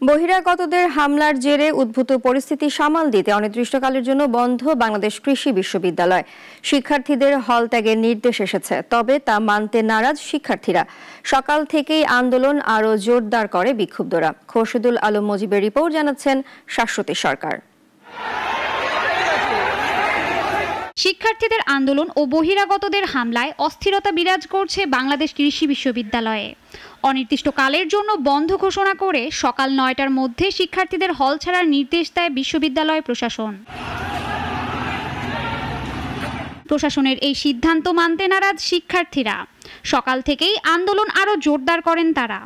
বহিরাগতদের হামলার জেরে উদ্ভূত পরিস্থিতি সামাল দিতে অনির্দিষ্টকালের জন্য বন্ধ বাংলাদেশ কৃষি বিশ্ববিদ্যালয়। শিক্ষার্থীদের হল ত্যাগের নির্দেশ এসেছে, তবে তা মানতে নারাজ শিক্ষার্থীরা। সকাল থেকেই আন্দোলন আরও জোরদার করে বিক্ষুব্ধরা। খোরশেদুল আলম মজিবের রিপোর্ট, জানাচ্ছেন শাশ্বতী সরকার। শিক্ষার্থীদের আন্দোলন ও বহিরাগতদের হামলায় অস্থিরতা বিরাজ করছে বাংলাদেশ কৃষি বিশ্ববিদ্যালয়ে। অনির্দিষ্টকালের জন্য বন্ধ ঘোষণা করে সকাল ৯টার মধ্যে শিক্ষার্থীদের হল ছাড়ার নির্দেশ দেয় বিশ্ববিদ্যালয় প্রশাসন। প্রশাসনের এই সিদ্ধান্ত মানতে নারাজ শিক্ষার্থীরা। সকাল থেকেই আন্দোলন আরও জোরদার করেন তারা।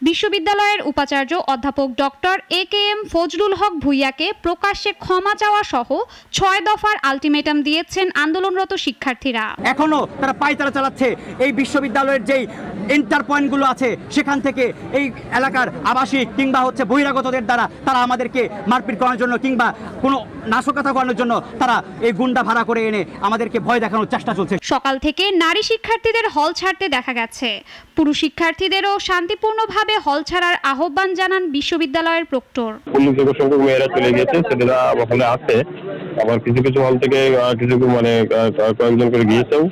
বিশ্ববিদ্যালয়ের উপাচার্য অধ্যাপক ডক্টর AKM ফজলুল হক ভূঁইয়াকে প্রকাশ্যে ক্ষমা চাওয়া সহ ৬ দফার আলটিমেটাম দিয়েছেন আন্দোলনরত শিক্ষার্থীরা। এখনো তারা পায়তারা চালাচ্ছে। এই বিশ্ববিদ্যালয়ের যেই এন্টার পয়েন্টগুলো আছে সেখান থেকে এই এলাকার আবাসিক কিংবা বহিরাগতদের দ্বারা তারা আমাদেরকে মারপিট করার জন্য কিংবা কোনো নাশকতা করানোর জন্য তারা এই গুন্ডা ভাড়া করে এনে আমাদেরকে ভয় দেখানোর চেষ্টা চলছে। সকাল থেকে নারী শিক্ষার্থীদের হল ছাড়তে দেখা গেছে। পুরুষ শিক্ষার্থীদেরও শান্তিপূর্ণভাবে হল ছাড়ার আহ্বান জানান বিশ্ববিদ্যালয়ের প্রক্টর। সংখ্যক মেয়েরা চলে গেছে, ছেলেরা ওখানে আছে। আবার কিছু কিছু হল থেকে কিছু কয়েকজন করে গিয়েছেও।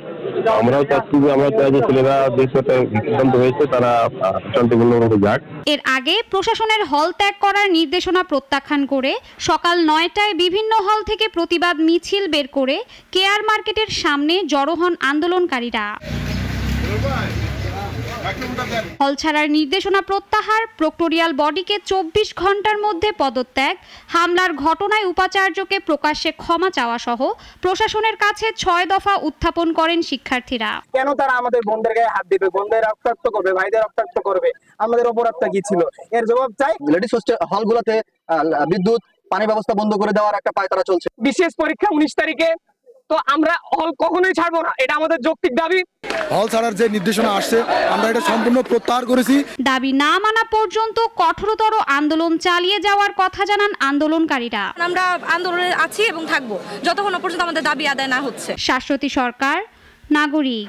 আমরাও চাচ্ছি যে ছেলেরা সিদ্ধান্ত হয়েছে তারা শান্তিপূর্ণভাবে যাক। এর আগে প্রশাসনের হল ত্যাগ করার নির্দেশনা প্রত্যাখ্যান করে সকাল ৯টায় বিভিন্ন হল থেকে প্রতিবাদ মিছিল বের করে কেয়ার মার্কেটের সামনে জড়ো হন আন্দোলনকারীরা। হল ছাড়ার নির্দেশনা প্রত্যাহার, প্রক্টোরিয়াল বডিকে ২৪ ঘন্টার মধ্যে পদত্যাগ, হামলার ঘটনায় উপাচার্যকে প্রকাশ্যে ক্ষমা চাওয়া সহ প্রশাসনের কাছে ৬ দফা উত্থাপন করেন শিক্ষার্থীরা। কেন তারা আমাদের বোনদের গায়ে হাত দিবে, বোনদের রক্তাক্ত করবে, ভাইদের রক্তাক্ত করবে? আমাদের অপরাধটা কি ছিল? এর জবাব চাই। লেডিস হোস্টেল হলগুলোতে বিদ্যুৎ পানি ব্যবস্থা বন্ধ করে দেওয়ার একটা পায়তারা চলছে। বিশেষ পরীক্ষা ১৯ তারিখে, তো আমরা হল কখনোই ছাড়বো না, এটা আমাদের যৌক্তিক দাবি। হল ছাড়ার যে নির্দেশনা আসছে আমরা এটা সম্পূর্ণ প্রত্যাহার করেছি। দাবি না মানা পর্যন্ত কঠোরতর আন্দোলন চালিয়ে যাওয়ার কথা জানান আন্দোলনকারীরা। আমরা আন্দোলনে আছি এবং থাকবো যতক্ষণ পর্যন্ত আমাদের দাবি আদায় না হচ্ছে। শাশ্বতী সরকার, নাগরিক।